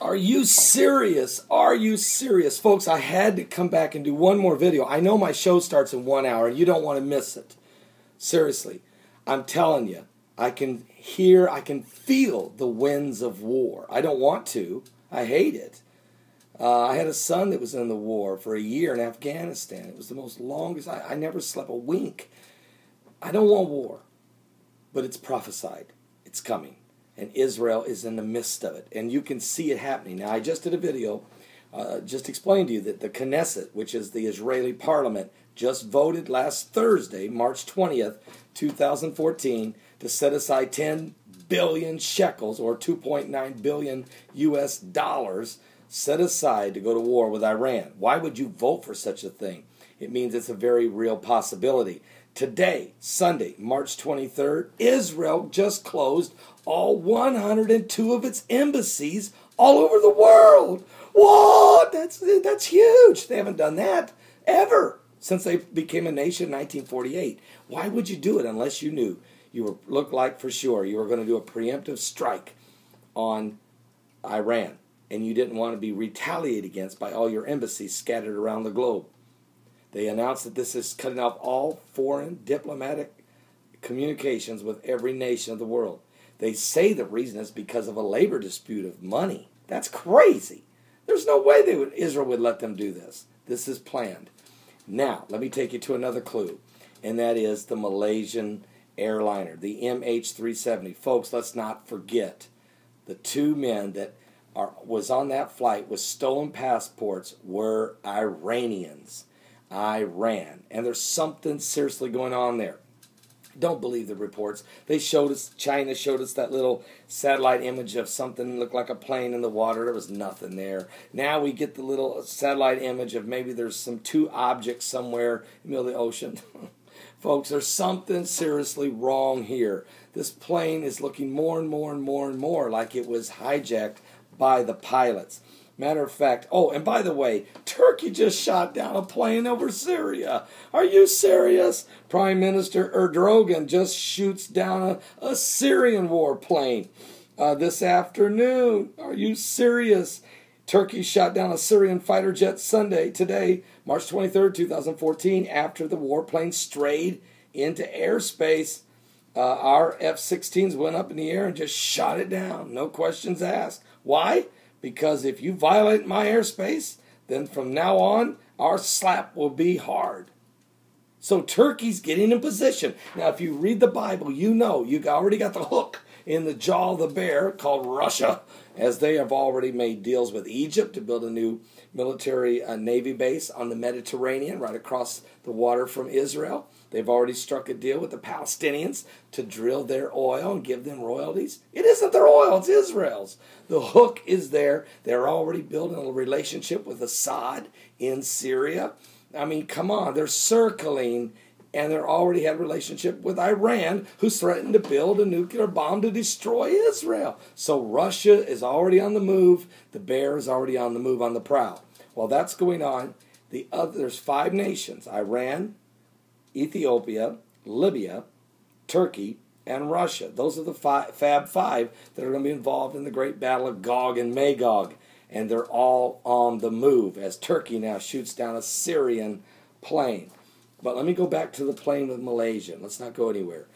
Are you serious? Are you serious? Folks, I had to come back and do one more video. I know my show starts in 1 hour and you don't want to miss it. Seriously, I'm telling you, I can hear, I can feel the winds of war. I don't want to. I hate it. I had a son that was in the war for a year in Afghanistan. It was the most longest. I never slept a wink. I don't want war, but it's prophesied. It's coming. And Israel is in the midst of it. And you can see it happening. Now, I just did a video, just explained to you that the Knesset, which is the Israeli parliament, just voted last Thursday, March 20th, 2014, to set aside 10 billion shekels, or 2.9 billion US dollars, set aside to go to war with Iran. Why would you vote for such a thing? It means it's a very real possibility. Today, Sunday, March 23rd, Israel just closed all 102 of its embassies all over the world. What? That's huge. They haven't done that ever since they became a nation in 1948. Why would you do it unless you knew looked like for sure you were going to do a preemptive strike on Iran and you didn't want to be retaliated against by all your embassies scattered around the globe? They announced that this is cutting off all foreign diplomatic communications with every nation of the world. They say the reason is because of a labor dispute of money. That's crazy. There's no way Israel would let them do this. This is planned. Now, let me take you to another clue, and that is the Malaysian airliner, the MH370. Folks, let's not forget the two men that was on that flight with stolen passports were Iranians. Iran. And there's something seriously going on there. Don't believe the reports. They showed us, China showed us that little satellite image of something that looked like a plane in the water. There was nothing there. Now we get the little satellite image of maybe there's some two objects somewhere in the middle of the ocean. Folks, there's something seriously wrong here. This plane is looking more and more and more and more like it was hijacked by the pilots. Matter of fact, oh, and by the way, Turkey just shot down a plane over Syria. Are you serious? Prime Minister Erdogan just shoots down a Syrian warplane this afternoon. Are you serious? Turkey shot down a Syrian fighter jet today, March 23rd, 2014, after the warplane strayed into airspace. Our F-16s went up in the air and just shot it down. No questions asked. Why? Because if you violate my airspace, then from now on, our slap will be hard. So Turkey's getting in position. Now, if you read the Bible, you know you already got the hook in the jaw of the bear called Russia, as they have already made deals with Egypt to build a new military Navy base on the Mediterranean right across the water from Israel. They've already struck a deal with the Palestinians to drill their oil and give them royalties. It isn't their oil, it's Israel's. The hook is there. They're already building a relationship with Assad in Syria. I mean, come on, they're circling, and they already had a relationship with Iran, who's threatened to build a nuclear bomb to destroy Israel. So Russia is already on the move. The bear is already on the move, on the prowl. While that's going on, there's 5 nations: Iran, Ethiopia, Libya, Turkey, and Russia. Those are the Fab Five that are going to be involved in the great battle of Gog and Magog. And they're all on the move as Turkey now shoots down a Syrian plane. But let me go back to the plane with Malaysia. Let's not go anywhere.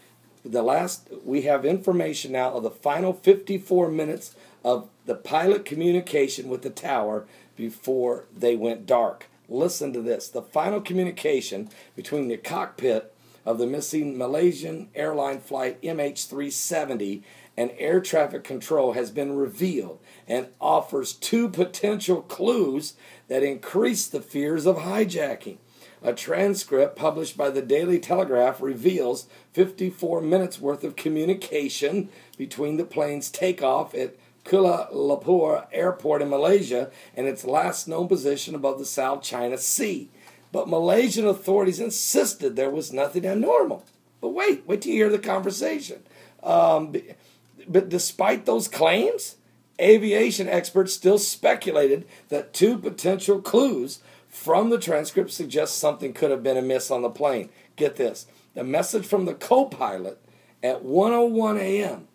We have information now of the final 54 minutes of the pilot communication with the tower before they went dark. Listen to this. The final communication between the cockpit of the missing Malaysian airline flight MH370 and air traffic control has been revealed and offers 2 potential clues that increase the fears of hijacking. A transcript published by the Daily Telegraph reveals 54 minutes worth of communication between the plane's takeoff at Kuala Lumpur Airport in Malaysia and its last known position above the South China Sea. But Malaysian authorities insisted there was nothing abnormal. But wait till you hear the conversation. But despite those claims, aviation experts still speculated that 2 potential clues from the transcript suggest something could have been amiss on the plane. Get this. The message from the co-pilot at 1:01 a.m.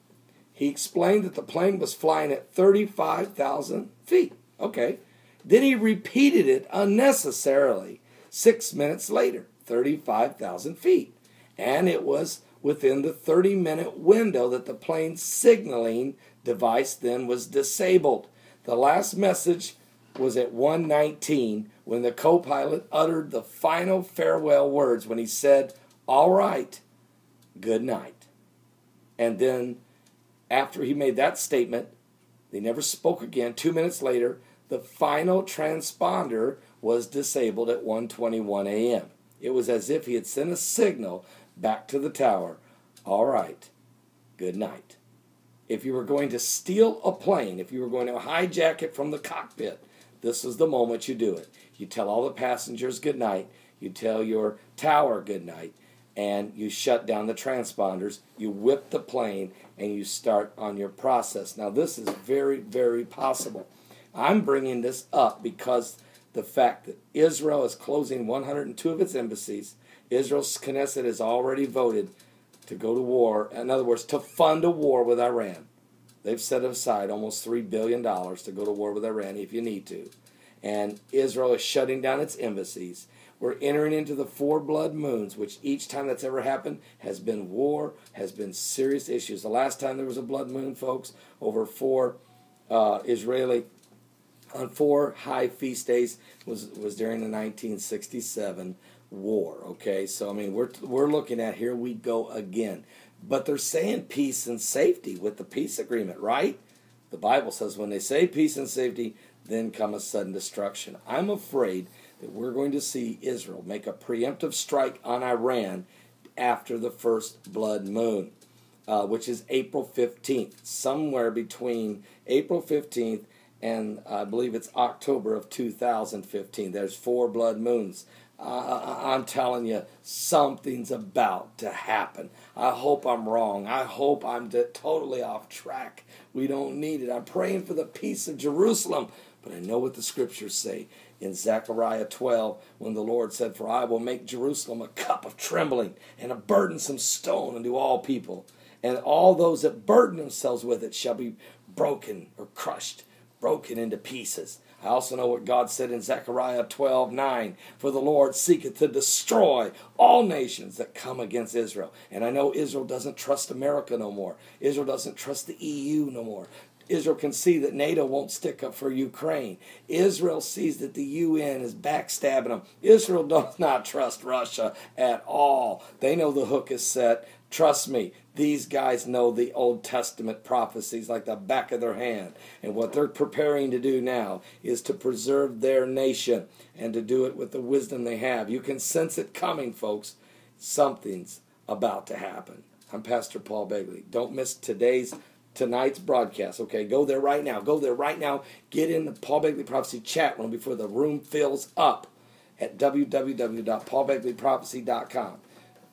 He explained that the plane was flying at 35,000 feet. Okay. Then he repeated it unnecessarily 6 minutes later, 35,000 feet. And it was within the 30-minute window that the plane's signaling device then was disabled. The last message was at 1:19 when the co-pilot uttered the final farewell words when he said, "All right, good night." And then after he made that statement, they never spoke again. 2 minutes later, the final transponder was disabled at 1:21 a.m. It was as if he had sent a signal back to the tower. All right, good night. If you were going to steal a plane, if you were going to hijack it from the cockpit, this is the moment you do it. You tell all the passengers good night. You tell your tower good night. And you shut down the transponders. You whip the plane and you start on your process. Now, this is very, very possible. I'm bringing this up because the fact that Israel is closing 102 of its embassies, Israel's Knesset has already voted to go to war. In other words, to fund a war with Iran. They've set aside almost $3 billion to go to war with Iran if you need to. And Israel is shutting down its embassies. We're entering into the 4 blood moons, which each time that's ever happened has been war, has been serious issues. The last time there was a blood moon, folks, over 4 Israeli, on 4 high feast days was during the 1967 war. Okay, so I mean we're looking at, here we go again. But they're saying peace and safety with the peace agreement, right? The Bible says when they say peace and safety, then come a sudden destruction. I'm afraid that we're going to see Israel make a preemptive strike on Iran after the first blood moon, which is April 15th, somewhere between April 15th and I believe it's October of 2015. There's 4 blood moons. I'm telling you, something's about to happen. I hope I'm wrong. I hope I'm totally off track. We don't need it. I'm praying for the peace of Jerusalem. But I know what the scriptures say in Zechariah 12 when the Lord said, "For I will make Jerusalem a cup of trembling and a burdensome stone unto all people. And all those that burden themselves with it shall be broken or crushed, broken into pieces." I also know what God said in Zechariah 12:9, "For the Lord seeketh to destroy all nations that come against Israel." And I know Israel doesn't trust America no more. Israel doesn't trust the EU no more. Israel can see that NATO won't stick up for Ukraine. Israel sees that the UN is backstabbing them. Israel does not trust Russia at all. They know the hook is set. Trust me, these guys know the Old Testament prophecies like the back of their hand. And what they're preparing to do now is to preserve their nation and to do it with the wisdom they have. You can sense it coming, folks. Something's about to happen. I'm Pastor Paul Begley. Don't miss tonight's broadcast. Okay, go there right now. Go there right now. Get in the Paul Begley Prophecy chat room before the room fills up at www.paulbegleyprophecy.com.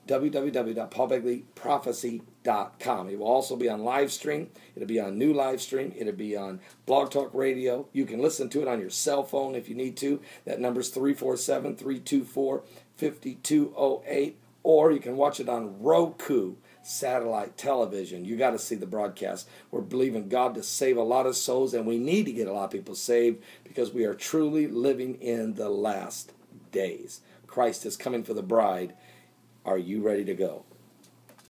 www.paulbegleyprophecy.com. It will also be on live stream. It'll be on new live stream. It'll be on Blog Talk Radio. You can listen to it on your cell phone if you need to. That number's 347-324-5208. Or you can watch it on Roku satellite television. You got to see the broadcast. We're believing God to save a lot of souls, and we need to get a lot of people saved because we are truly living in the last days. Christ is coming for the bride. Are you ready to go?